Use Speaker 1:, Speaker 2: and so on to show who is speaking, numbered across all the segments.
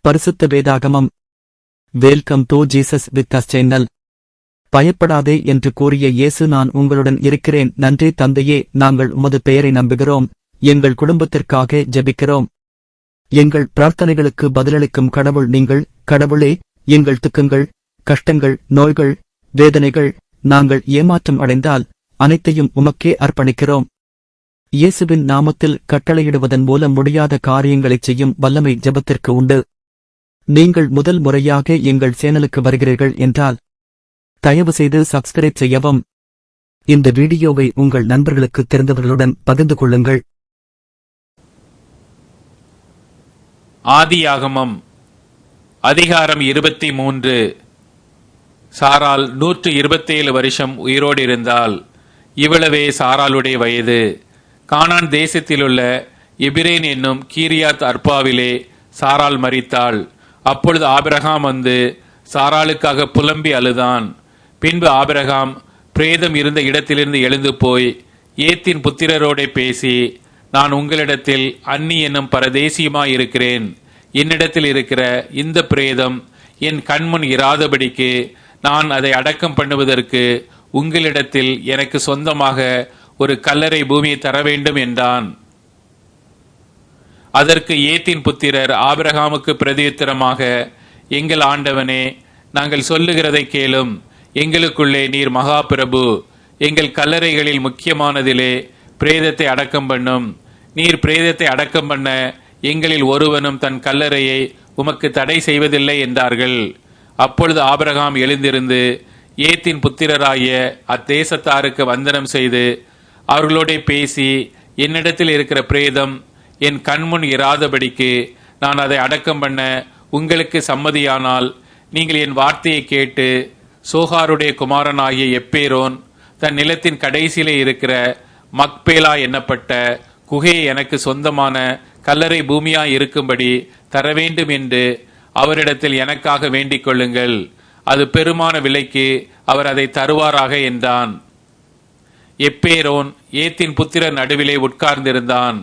Speaker 1: பரிசுத்த வேதாகமம். Welcome to Jesus with us channel. பயப்படாதே என்று கூறிய இயேசு, நான் உங்களுடன் இருக்கிறேன். நன்றி தந்தையே, நாங்கள் உமது பெயரை நம்புகிறோம். எங்கள் குடும்பத்திற்காக ஜெபிக்கிறோம். எங்கள் பிரார்த்தனைகளுக்கு பதிலளிக்கும் கடவுள் நீங்கள். கடவுளே, எங்கள் துக்கங்கள், கஷ்டங்கள், நோய்கள், வேதனைகள், நாங்கள் ஏமாற்றம் அடைந்தால் அனைத்தையும் உமக்கே அர்ப்பணிக்கிறோம். இயேசுவின் நாமத்தில் கட்டளையிடுவதன் மூலம் முடியாத காரியங்களைச் செய்யும் வல்லமை ஜெபத்திற்கு உண்டு. நீங்கள் முதல் முறையாக எங்கள் சேனலுக்கு வருகிறீர்கள் என்றால் தயவு செய்து சப்ஸ்கிரைப் செய்யவும். இந்த வீடியோவை உங்கள் நண்பர்களுக்கு தெரிந்தவர்களுடன் பகிர்ந்து கொள்ளுங்கள்.
Speaker 2: ஆதியாகமம் அதிகாரம் 23. சாராள் 127 வருஷம் உயிரோடு இருந்தால். இவ்வளவே சாராளுடைய வயது. கானான் தேசத்திலுள்ள எபிரேன் என்னும் கீரியாத் அர்பாவிலே சாராள் மரித்தாள். அப்பொழுது ஆபிரகாம் வந்து சாராளுக்காக புலம்பி அழுதான். பின்பு ஆபிரகாம் பிரேதம் இருந்த இடத்திலிருந்து எழுந்து போய் ஏத்தின் புத்திரரோடே பேசி, நான் உங்களிடத்தில் அன்னி என்னும் பரதேசியுமாயிருக்கிறேன். என்னிடத்தில் இருக்கிற இந்த பிரேதம் என் கண்முன் இராதபடிக்கு நான் அதை அடக்கம் பண்ணுவதற்கு உங்களிடத்தில் எனக்கு சொந்தமாக ஒரு கல்லறை பூமியை தர வேண்டும் என்றான். அதற்கு ஏத்தின் புத்திரர் ஆபிரகாமுக்கு பிரதியுத்தரமாக, எங்கள் ஆண்டவனே, நாங்கள் சொல்லுகிறதை கேளும். எங்களுக்குள்ளே நீர் மகா பிரபு. எங்கள் கல்லறைகளில் முக்கியமானதிலே பிரேதத்தை அடக்கம் பண்ணும். நீர் பிரேதத்தை அடக்கம் பண்ண எங்களில் ஒருவனும் தன் கல்லறையை உமக்கு தடை செய்வதில்லை என்றார்கள். அப்பொழுது ஆபிரகாம் எழுந்திருந்து ஏத்தின் புத்திரராகிய அத்தேசத்தாருக்கு வந்தனம் செய்து அவர்களோட பேசி, என்னிடத்தில் இருக்கிற பிரேதம் என் கண்முன் இராதபடிக்கு நான் அதை அடக்கம் பண்ண உங்களுக்கு சம்மதியானால், நீங்கள் என் வார்த்தையை கேட்டு சோகாருடைய குமாரனாகிய எப்பேரோன் தன் நிலத்தின் கடைசியிலே இருக்கிற மக்பேலா எண்ணப்பட்ட குகையை எனக்கு சொந்தமான கல்லறை பூமியாய் இருக்கும்படி தர வேண்டும் என்று அவரிடத்தில் எனக்காக வேண்டிக் கொள்ளுங்கள். அது பெருமான விலைக்கு அவர் அதை தருவாராக என்றான். எப்பேரோன் ஏத்தின் புத்திரர் நடுவிலே உட்கார்ந்திருந்தான்.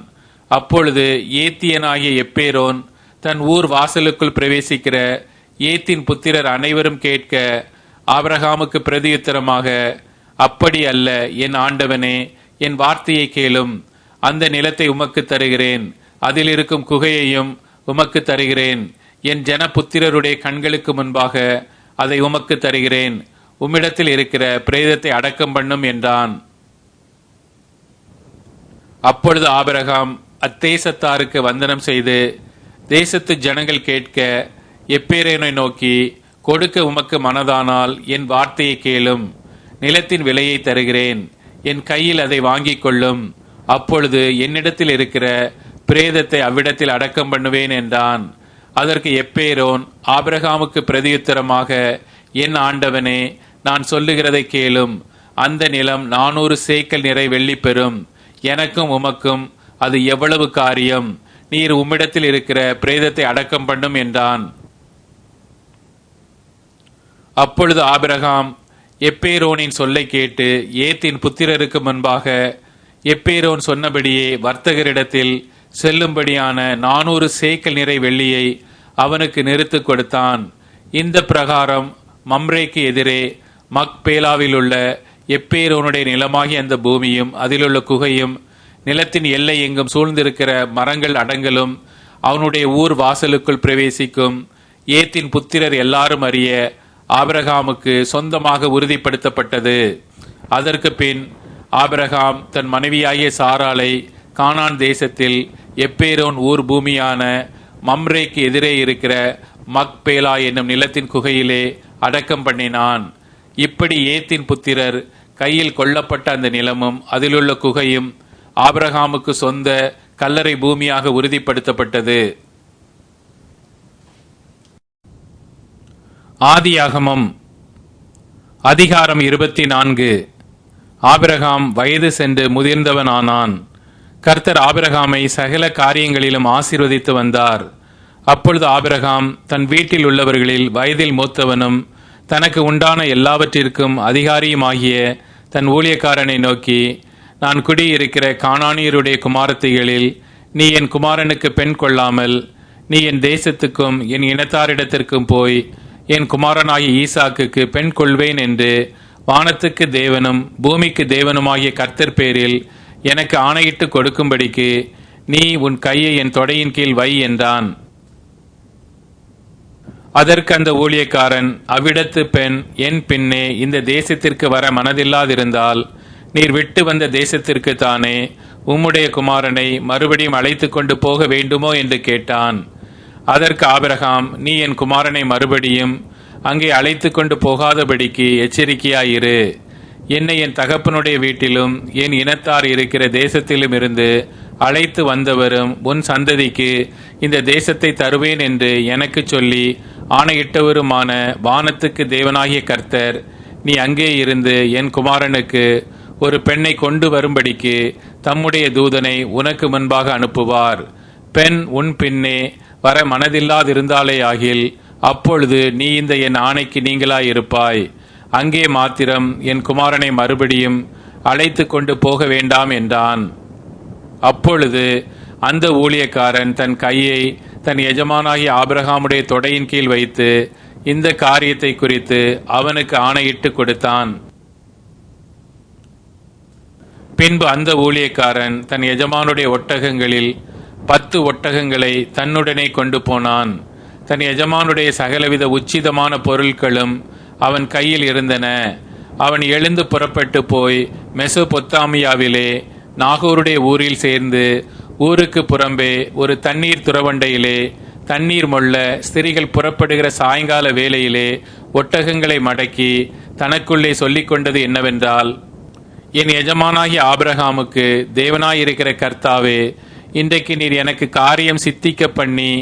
Speaker 2: அப்பொழுது ஏத்தியனாகிய எப்பேரோன் தன் ஊர் வாசலுக்குள் பிரவேசிக்கிற ஏத்தின் புத்திரர் அனைவரும் கேட்க, ஆபிரகாமுக்கு பிரதியுத்தரமாக, அப்படி அல்ல என் ஆண்டவனே, என் வார்த்தையை கேளும். அந்த நிலத்தை உமக்கு தருகிறேன், அதில் இருக்கும் குகையையும் உமக்கு தருகிறேன். என் ஜன புத்திரருடைய கண்களுக்கு முன்பாக அதை உமக்கு தருகிறேன். உம்மிடத்தில் இருக்கிற பிரேதத்தை அடக்கம் பண்ணும் என்றான். அப்பொழுது ஆபிரகாம் அத்தேசத்தாருக்கு வந்தனம் செய்து தேசத்து ஜனங்கள் கேட்க எப்பேரோனை நோக்கி, கொடுக்க உமக்கு மனதானால் என் வார்த்தையை கேளும். நிலத்தின் விலையை தருகிறேன், என் கையில் அதை வாங்கிக் கொள்ளும். அப்பொழுது என்னிடத்தில் இருக்கிற பிரேதத்தை அவ்விடத்தில் அடக்கம் பண்ணுவேன் என்றான். அதற்கு எப்பேரோன் ஆபிரகாமுக்கு பிரதியுத்தரமாக, என் ஆண்டவனே, நான் சொல்லுகிறதை கேளும். அந்த நிலம் 400 சேக்கல் நிறை வெள்ளி பெறும். எனக்கும் உமக்கும் அது எவ்வளவு காரியம்? நீர் உம்மிடத்தில் இருக்கிற பிரேதத்தை அடக்கம் பண்ணும் என்றான். அப்பொழுது ஆபிரகாம் எப்பேரோனின் சொல்லை கேட்டு ஏத்தின் புத்திரருக்கு முன்பாக எப்பேரோன் சொன்னபடியே வர்த்தகரிடத்தில் செல்லும்படியான 400 சேக்கல் நிறை வெள்ளியை அவனுக்கு நிறுத்து கொடுத்தான். இந்த பிரகாரம் மம்ரேக்கு எதிரே மக்பேலாவில் உள்ள எப்பேரோனுடைய நிலமாகிய அந்த பூமியும் அதிலுள்ள குகையும் நிலத்தின் எல்லை எங்கும் சூழ்ந்திருக்கிற மரங்கள் அடங்கலும் அவனுடைய ஊர் வாசலுக்குள் பிரவேசிக்கும் ஏத்தின் புத்திரர் எல்லாரும் அறிய ஆபிரகாமுக்கு சொந்தமாக உறுதிப்படுத்தப்பட்டது. அதற்கு பின் ஆபிரகாம் தன் மனைவியாகிய சாராளை கானான் தேசத்தில் எப்பேரோன் ஊர் பூமியான மம்ரேக்கு எதிரே இருக்கிற மக்பேலா என்னும் நிலத்தின் குகையிலே அடக்கம் பண்ணினான். இப்படி ஏத்தின் புத்திரர் கையில் கொள்ளப்பட்ட அந்த நிலமும் அதிலுள்ள குகையும் ஆபிரகாமுக்கு சொந்த கல்லறை பூமியாக உறுதிப்படுத்தப்பட்டது. ஆதியாகமம் அதிகாரம் 24. ஆபிரகாம் வயது சென்று முதிர்ந்தவனானான். கர்த்தர் ஆபிரகாமை சகல காரியங்களிலும் ஆசீர்வதித்து வந்தார். அப்பொழுது ஆபிரகாம் தன் வீட்டில் உள்ளவர்களில் வயதில் மூத்தவனும் தனக்கு உண்டான எல்லாவற்றிற்கும் அதிகாரியுமாகிய தன் ஊழியக்காரனை நோக்கி, நான் குடியிருக்கிற கானானியருடைய குமாரத்திகளில் நீ என் குமாரனுக்கு பெண் கொள்ளாமல் நீ என் தேசத்துக்கும் என் இனத்தாரிடத்திற்கும் போய் என் குமாரனாகிய ஈசாக்குக்கு பெண் கொள்வேன் என்று வானத்துக்கு தேவனும் பூமிக்கு தேவனுமாகிய கர்த்தர் பேரில் எனக்கு ஆணையிட்டு கொடுக்கும்படிக்கு நீ உன் கையை என் தொடையின் கீழ் வை என்றான். அதற்கு அந்த ஊழியக்காரன், அவ்விடத்து பெண் என் பின்னே இந்த தேசத்திற்கு வர மனதில்லாதிருந்தால் நீர் விட்டு வந்த தேசத்திற்கு தானே உம்முடைய குமாரனை மறுபடியும் அழைத்து கொண்டு போக வேண்டுமோ என்று கேட்டான். அதற்கு ஆபிரகாம், நீ என் குமாரனை மறுபடியும் அங்கே அழைத்து கொண்டு போகாதபடிக்கு எச்சரிக்கையாயிரு. என்னை என் தகப்பனுடைய வீட்டிலும் என் இனத்தார் இருக்கிற தேசத்திலும் இருந்து அழைத்து வந்தவரும் உன் சந்ததிக்கு இந்த தேசத்தை தருவேன் என்று எனக்கு சொல்லி ஆணையிட்டவருமான வானத்துக்கு தேவனாகிய கர்த்தர், நீ அங்கே இருந்து என் குமாரனுக்கு ஒரு பெண்ணை கொண்டு வரும்படிக்கு தம்முடைய தூதனை உனக்கு முன்பாக அனுப்புவார். பெண் உன் பின்னே வர மனதில்லாதிருந்தாலே ஆகில் அப்பொழுது நீ இந்த என் ஆணைக்கு நீங்களாயிருப்பாய். அங்கே மாத்திரம் என் குமாரனை மறுபடியும் அழைத்து கொண்டு போக வேண்டாம் என்றான். அப்பொழுது அந்த ஊழியக்காரன் தன் கையை தன் எஜமானாகிய ஆபிரகாமுடைய தொடையின் கீழ் வைத்து இந்த காரியத்தை குறித்து அவனுக்கு ஆணையிட்டு கொடுத்தான். பின்பு அந்த ஊழியக்காரன் தன் எஜமானுடைய ஒட்டகங்களில் 10 ஒட்டகங்களை தன்னுடனே கொண்டு போனான். தன் எஜமானுடைய சகலவித உச்சிதமான பொருட்களும் அவன் கையில் இருந்தன. அவன் எழுந்து புறப்பட்டு போய் மெசொப்பொத்தாமியாவிலே நாகூருடைய ஊரில் சேர்ந்து ஊருக்கு புறம்பே ஒரு தண்ணீர் துறவண்டையிலே தண்ணீர் மொள்ள ஸ்திரீகள் புறப்படுகிற சாயங்கால வேளையிலே ஒட்டகங்களை மடக்கி தனக்குள்ளே சொல்லிக் கொண்டது என்னவென்றால், என் எஜமானாகிய ஆபிரகாமுக்கு தேவனாயிருக்கிற கர்த்தாவே, இன்றைக்கு நீர் எனக்கு காரியம் சித்திக்க பண்ணி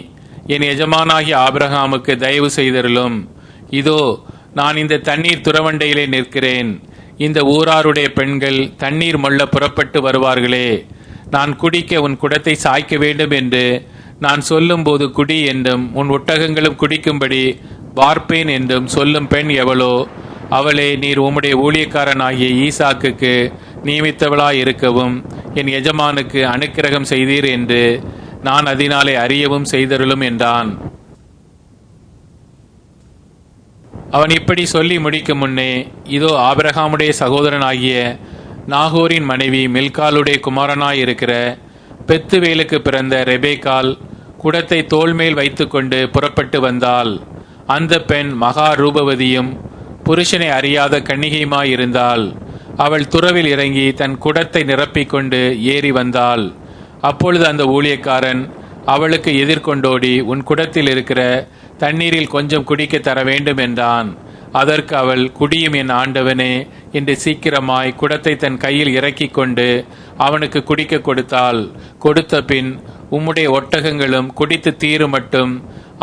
Speaker 2: என் எஜமானாகிய ஆபிரகாமுக்கு தயவு செய்தருளும். இதோ நான் இந்த தண்ணீர் துறவண்டையிலே நிற்கிறேன். இந்த ஊராருடைய பெண்கள் தண்ணீர் மொள்ள புறப்பட்டு வருவார்களே. நான் குடிக்க உன் குடத்தை சாய்க்க வேண்டும் என்று நான் சொல்லும்போது குடி என்றும் உன் ஒட்டகங்களும் குடிக்கும்படி வார்ப்பேன் என்றும் சொல்லும் பெண் எவளோ அவளே நீர் உம்முடைய ஊழியக்காரனாகிய ஈசாக்குக்கு நியமித்தவளாயிருக்கவும் என் எஜமானுக்கு அனுக்கிரகம் செய்தீர் என்று நான் அதனாலே அறியவும் செய்தருளும் என்றான். அவன் இப்படி சொல்லி முடிக்கும் முன்னே, இதோ ஆபிரகாமுடைய சகோதரனாகிய நாகோரின் மனைவி மில்காலுடைய குமாரனாயிருக்கிற பெத்துவேலுக்கு பிறந்த ரெபேக்கால் குடத்தை தோள்மேல் வைத்துக்கொண்டு புறப்பட்டு வந்தாள். அந்த பெண் மகா ரூபவதியும் புருஷனை அறியாத கன்னிகையுமாயிருந்தாள். அவள் துறவில் இறங்கி தன் குடத்தை நிரப்பிக்கொண்டு ஏறி வந்தாள். அப்பொழுது அந்த ஊழியக்காரன் அவளுக்கு எதிர்கொண்டோடி, உன் குடத்தில் இருக்கிற தண்ணீரில் கொஞ்சம் குடிக்க தர வேண்டும் என்றான். அதற்கு அவள், குடியும் என் ஆண்டவனே என்று சீக்கிரமாய் குடத்தை தன் கையில் இறக்கி கொண்டு அவனுக்கு குடிக்க கொடுத்தாள். கொடுத்த பின், உம்முடைய ஒட்டகங்களும் குடித்து தீரு மட்டும்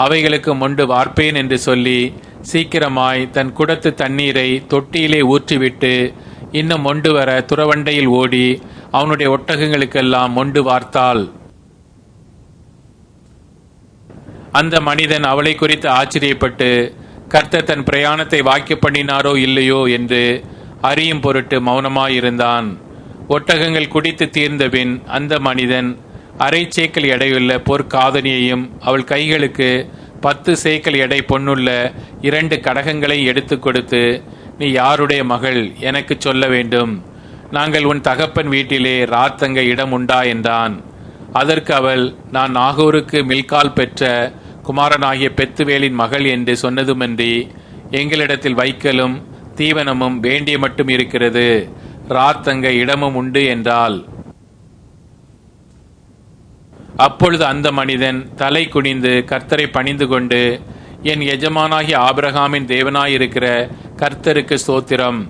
Speaker 2: அவைகளுக்கு மொண்டு வார்ப்பேன் என்று சொல்லி சீக்கிரமாய் தன் குடத்து தண்ணீரை தொட்டியிலே ஊற்றிவிட்டு இன்னும் மொண்டு வர துறவண்டையில் ஓடி அவனுடைய ஒட்டகங்களுக்கெல்லாம் மொண்டு வார்த்தாள். அந்த மனிதன் அவளை குறித்து ஆச்சரியப்பட்டு, கர்த்தர் தன் பிரயாணத்தை வாக்கிய பண்ணினாரோ இல்லையோ என்று அறியும் பொருட்டு மௌனமாயிருந்தான். ஒட்டகங்கள் குடித்து தீர்ந்தபின் அந்த மனிதன் 1/2 சேக்கல் எடையுள்ள பொற்காதனியையும் அவள் கைகளுக்கு 10 சேக்கல் எடை பொன்னுள்ள 2 கடகங்களை எடுத்து கொடுத்து, நீ யாருடைய மகள் எனக்கு சொல்ல வேண்டும். நாங்கள் உன் தகப்பன் வீட்டிலே ராத்தங்க இடம் உண்டா என்றான். அதற்கு அவள், நான் நாகூருக்கு மில்கால் பெற்ற குமாரனாகிய பெத்துவேலின் மகள் என்று சொன்னதுமன்றி எங்களிடத்தில் வைக்கலும் தீவனமும் வேண்டிய மட்டும் இருக்கிறது, ராத்தங்க இடமும் உண்டு என்றாள். அப்பொழுது அந்த மனிதன் தலை குனிந்து கர்த்தரை பணிந்து கொண்டு, என் எஜமானாகிய ஆபிரகாமின் தேவனாயிருக்கிற கர்த்தருக்கு ஸ்தோத்திரம்.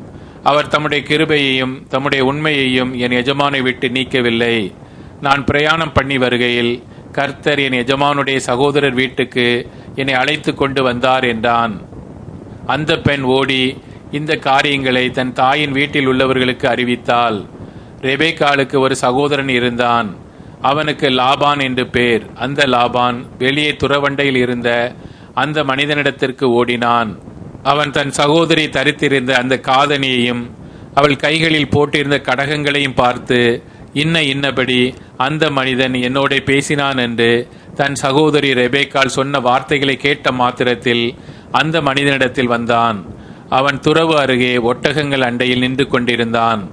Speaker 2: அவர் தம்முடைய கிருபையையும் தம்முடைய உண்மையையும் என் எஜமானை விட்டு நீக்கவில்லை. நான் பிரயாணம் பண்ணி வருகையில் கர்த்தர் என் எஜமானுடைய சகோதரர் வீட்டுக்கு என்னை அழைத்து கொண்டு வந்தார் என்றான். அந்த பெண் ஓடி இந்த காரியங்களை தன் தாயின் வீட்டில் உள்ளவர்களுக்கு அறிவித்தாள். ரெபேக்காளுக்கு ஒரு சகோதரன் இருந்தான். அவனுக்கு லாபான் என்று பேர். அந்த லாபான் வெளியே துறவண்டையில் இருந்த அந்த மனிதனிடத்திற்கு ஓடினான். அவன் தன் சகோதரி தரித்திருந்த அந்த காதணியையும் அவள் கைகளில் போட்டிருந்த கடகங்களையும் பார்த்து, இன்னபடி அந்த மனிதன் என்னோட பேசினான் என்று தன் சகோதரி ரெபேக்காள் சொன்ன வார்த்தைகளை கேட்ட மாத்திரத்தில் அந்த மனிதனிடத்தில் வந்தான். அவன் துறவு அருகே ஒட்டகங்கள் அண்டையில் நின்று கொண்டிருந்தான்.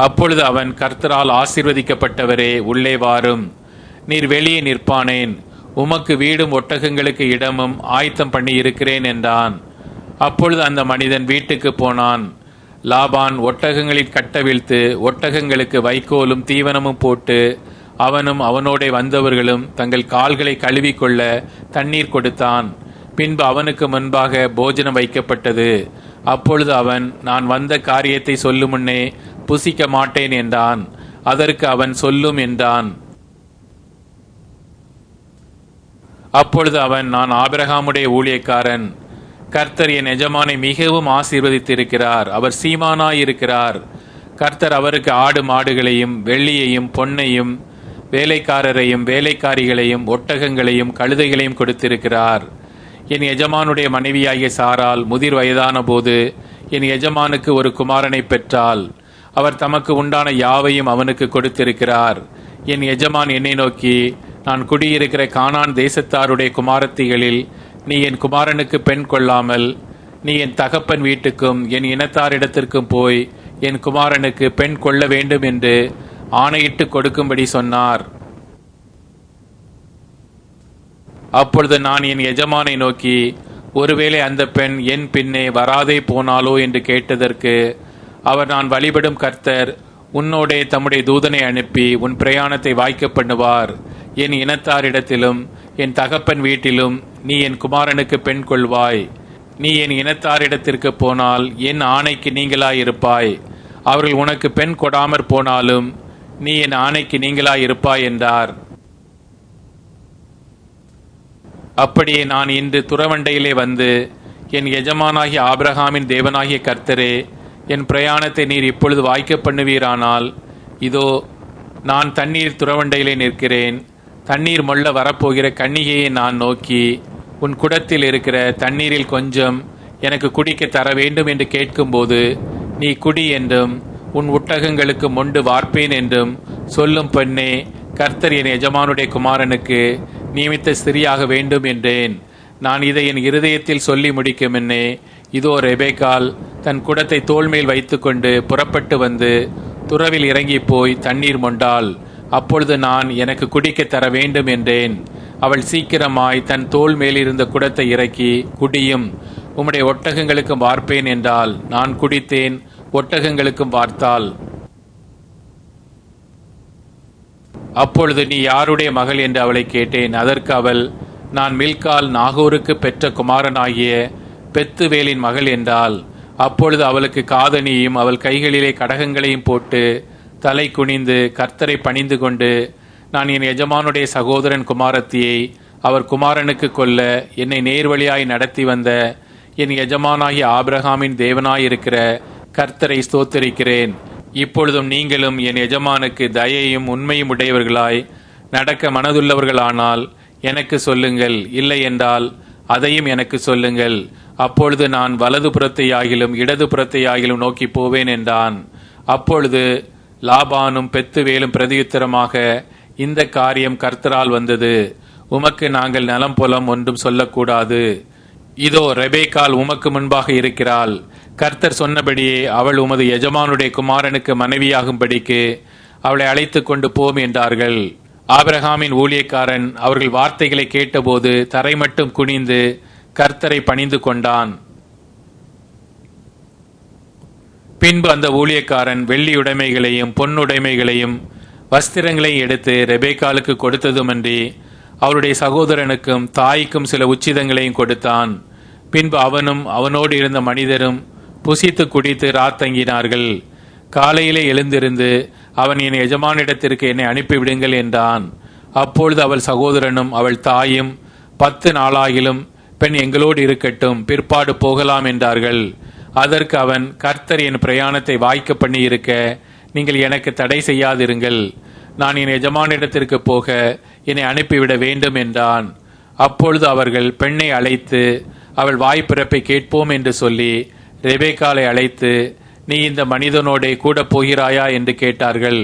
Speaker 2: அப்பொழுது அவன், கர்த்தரால் ஆசீர்வதிக்கப்பட்டவரே, உள்ளே வாரும். நீர் வெளியே நிற்பானேன். உமக்கு வீடும் ஒட்டகங்களுக்கு இடமும் ஆயத்தம் பண்ணி இருக்கிறேன் என்றான். அப்பொழுது அந்த மனிதன் வீட்டுக்கு போனான். லாபான் ஒட்டகங்களில் கட்டவிழ்த்து ஒட்டகங்களுக்கு வைக்கோலும் தீவனமும் போட்டு அவனும் அவனோட வந்தவர்களும் தங்கள் கால்களை கழுவிக்கொள்ள தண்ணீர் கொடுத்தான். பின்பு அவனுக்கு முன்பாக போஜனம் வைக்கப்பட்டது. அப்பொழுது அவன், நான் வந்த காரியத்தை சொல்லும் முன்னே புசிக்க மாட்டேன் என்றான். அதற்கு அவன், சொல்லும் என்றான். அப்பொழுது அவன், நான் ஆபிரகாமுடைய ஊழியக்காரன். கர்த்தர் என் எஜமானை மிகவும் ஆசீர்வதித்திருக்கிறார். அவர் சீமானாயிருக்கிறார். கர்த்தர் அவருக்கு ஆடு மாடுகளையும் வெள்ளியையும் பொன்னையும் வேலைக்காரரையும் வேலைக்காரிகளையும் ஒட்டகங்களையும் கழுதைகளையும் கொடுத்திருக்கிறார். என் எஜமானுடைய மனைவியாகிய சாரால் முதிர் வயதான போது என் எஜமானுக்கு ஒரு குமாரனை பெற்றாள். அவர் தமக்கு உண்டான யாவையும் அவனுக்கு கொடுத்திருக்கிறார். என் எஜமான் என்னை நோக்கி, நான் குடியிருக்கிற கானான் தேசத்தாருடைய குமாரத்திகளில் நீ என் குமாரனுக்கு பெண் கொள்ளாமல் நீ என் தகப்பன் வீட்டுக்கும் என் இனத்தாரிடத்திற்கும் போய் என் குமாரனுக்கு பெண் கொள்ள வேண்டும் என்று ஆணையிட்டு கொடுக்கும்படி சொன்னார். அப்பொழுது நான் என் எஜமானை நோக்கி, ஒருவேளை அந்த பெண் என் பின்னே வராதே போனாலோ என்று கேட்டதற்கு அவர், நான் வழிபடும் கர்த்தர் உன்னோடே தம்முடைய தூதனை அனுப்பி உன் பிரயாணத்தை வாய்க்க பண்ணுவார். என் இனத்தாரிடத்திலும் என் தகப்பன் வீட்டிலும் நீ என் குமாரனுக்கு பெண் கொள்வாய். நீ என் இனத்தாரிடத்திற்கு போனால் என் ஆணைக்கு நீங்களாயிருப்பாய். அவர்கள் உனக்கு பெண் கொடாமற் போனாலும் நீ என் ஆணைக்கு நீங்களாயிருப்பாய் என்றார். அப்படியே நான் இன்று துறவண்டையிலே வந்து, என் எஜமானாகிய ஆபிரகாமின் தேவனாகிய கர்த்தரே, என் பிரயாணத்தை நீர் இப்பொழுது வாய்க்க பண்ணுவீரானால், இதோ நான் தண்ணீர் துறவண்டையிலே நிற்கிறேன். தண்ணீர் மொள்ள வரப்போகிற கன்னிகையை நான் நோக்கி, உன் குடத்தில் இருக்கிற தண்ணீரில் கொஞ்சம் எனக்கு குடிக்க தர வேண்டும் என்று கேட்கும்போது, நீ குடி என்றும் உன் ஒட்டகங்களுக்கு மொண்டு வார்ப்பேன் என்றும் சொல்லும் பெண்ணே, கர்த்தர் என் எஜமானுடைய குமாரனுக்கு நியமித்த ஸ்திரியாக வேண்டும் என்றேன். நான் இதை என் இருதயத்தில் சொல்லி முடிக்கும் என்னே, இதோ ரெபேக்காள் தன் குடத்தை தோள்மேல் வைத்துக்கொண்டு புறப்பட்டு வந்து துறவில் இறங்கி போய் தண்ணீர் மொண்டாள். அப்பொழுது நான், எனக்கு குடிக்க தர வேண்டும் என்றேன். அவள் சீக்கிரமாய் தன் தோள் மேலிருந்த குடத்தை இறக்கி, குடியும், உம்முடைய ஒட்டகங்களுக்கும் வார்ப்பேன் என்றாள். நான் குடித்தேன், ஒட்டகங்களுக்கும் வார்த்தாள். அப்பொழுது, நீ யாருடைய மகள் என்று அவளை கேட்டேன். அதற்கு அவள், நான் மில்கால் நாகூருக்கு பெற்ற குமாரனாகிய பெத்துவேலின் மகள் என்றாள். அப்பொழுது அவளுக்கு காதணியும் அவள் கைகளிலே கடகங்களையும் போட்டு தலை குனிந்து கர்த்தரை பணிந்து கொண்டு, நான் என் எஜமானுடைய சகோதரன் குமாரத்தியை அவர் குமாரனுக்கு கொல்ல என்னை நேர்வழியாய் நடத்தி வந்த என் எஜமானாகிய ஆபிரகாமின் தேவனாயிருக்கிற கர்த்தரை ஸ்தோத்தரிக்கிறேன். இப்பொழுதும் நீங்களும் என் எஜமானுக்கு தயையும் உண்மையும் உடையவர்களாய் நடக்க மனதுள்ளவர்களானால் எனக்கு சொல்லுங்கள். இல்லை என்றால் அதையும் எனக்கு சொல்லுங்கள். அப்பொழுது நான் வலது புறத்தையாகிலும் இடது புறத்தையாகிலும் நோக்கி போவேன் என்றான். அப்பொழுது லாபானும் பெத்துவேலும் பிரதியுத்தரமாக, இந்த காரியம் கர்த்தரால் வந்தது. உமக்கு நாங்கள் நலம் புலம் ஒன்றும் சொல்லக்கூடாது. இதோ ரெபேக்காள் உமக்கு முன்பாக இருக்கிறாள். கர்த்தர் சொன்னபடியே அவள் உமது எஜமானுடைய குமாரனுக்கு மனைவியாகும்படிக்கு அவளை அழைத்து கொண்டு போம் என்றார்கள். ஆபிரகாமின் ஊழியக்காரன் அவர்கள் வார்த்தைகளை கேட்டபோது தரை மட்டும் குனிந்து கர்த்தரை பணிந்து கொண்டான். பின்பு அந்த ஊழியக்காரன் வெள்ளியுடைமைகளையும் பொன்னுடைமைகளையும் வஸ்திரங்களையும் எடுத்து ரெபேக்காளுக்கு கொடுத்ததுமன்றி அவருடைய சகோதரனுக்கும் தாய்க்கும் சில உச்சிதங்களையும் கொடுத்தான். பின்பு அவனும் அவனோடு இருந்த மனிதரும் புசித்து குடித்து ராத்தங்கினார்கள். காலையிலே எழுந்திருந்து அவன், என் எஜமானிடத்திற்கு என்னை அனுப்பிவிடுங்கள் என்றான். அப்பொழுது அவள் சகோதரனும் அவள் தாயும், 10 நாளாகிலும் பெண் எங்களோடு இருக்கட்டும், பிற்பாடு போகலாம் என்றார்கள். அதற்கு அவன், கர்த்தர் என் பிரயாணத்தை வாய்க்க பண்ணி இருக்க நீங்கள் எனக்கு தடை செய்யாதிருங்கள். நான் என் எஜமானிடத்திற்கு போக என்னை அனுப்பிவிட வேண்டும் என்றான். அப்பொழுது அவர்கள் பெண்ணை அழைத்து அவள் வாய்ப்பிறப்பை கேட்போம் என்று சொல்லி ரெபேக்காளை அழைத்து, நீ இந்த மனிதனோடே கூட போகிறாயா என்று கேட்டார்கள்.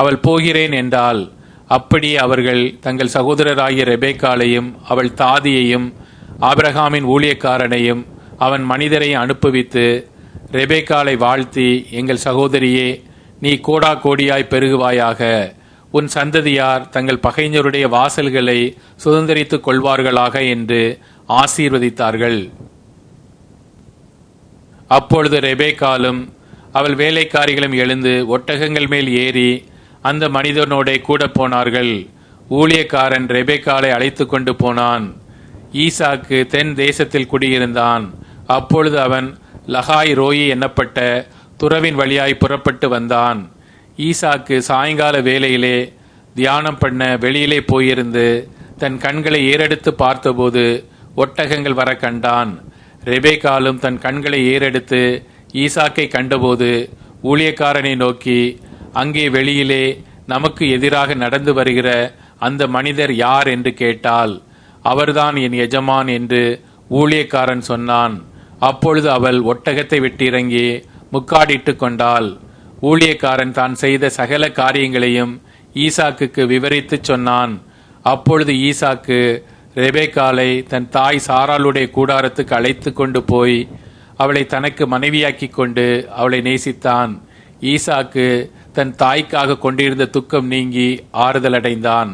Speaker 2: அவள் போகிறேன் என்றாள். அப்படியே அவர்கள் தங்கள் சகோதரராகிய ரெபேக்காளையும் அவள் தாதியையும் ஆபிரகாமின் ஊழியக்காரனையும் அவன் மனிதரை அனுப்புவித்து ரெபேக்காளை வாழ்த்தி, எங்கள் சகோதரியே, நீ கோடா கோடியாய் பெருகுவாயாக, உன் சந்ததியார் தங்கள் பகைஞருடைய வாசல்களை சுதந்தரித்துக் கொள்வார்களாக என்று ஆசீர்வதித்தார்கள். அப்பொழுது ரெபேக்காலும் அவள் வேலைக்காரிகளும் எழுந்து ஒட்டகங்கள் மேல் ஏறி அந்த மனிதனோட கூட போனார்கள். ஊழியக்காரன் ரெபேக்காளை அழைத்து கொண்டு போனான். ஈசாக்கு தென் தேசத்தில் குடியிருந்தான். அப்பொழுது அவன் லகாய் ரோயி என்னப்பட்ட துறவின் வழியாய் புறப்பட்டு வந்தான். ஈசாக்கு சாயங்கால வேளையிலே தியானம் பண்ண வெளியிலே போயிருந்து தன் கண்களை ஏறெடுத்து பார்த்தபோது ஒட்டகங்கள் வர கண்டான். ரெபேக்காலும் தன் கண்களை ஏறெடுத்து ஈசாக்கை கண்டபோது ஊழியக்காரனை நோக்கி, அங்கே வெளியிலே நமக்கு எதிராக நடந்து வருகிற அந்த மனிதர் யார் என்று கேட்டாள். அவர்தான் என் எஜமான் என்று ஊழியக்காரன் சொன்னான். அப்பொழுது அவள் ஒட்டகத்தை விட்டிறங்கி முக்காடிட்டு கொண்டாள். ஊழியக்காரன் தான் செய்த சகல காரியங்களையும் ஈசாக்குக்கு விவரித்து சொன்னான். அப்பொழுது ஈசாக்கு ரெபேக்காளை தன் தாய் சாராளுடைய கூடாரத்துக்கு அழைத்து கொண்டு போய் அவளை தனக்கு மனைவியாக்கி கொண்டு அவளை நேசித்தான். ஈசாக்கு தன் தாய்க்காக கொண்டிருந்த துக்கம் நீங்கி ஆறுதல் அடைந்தான்.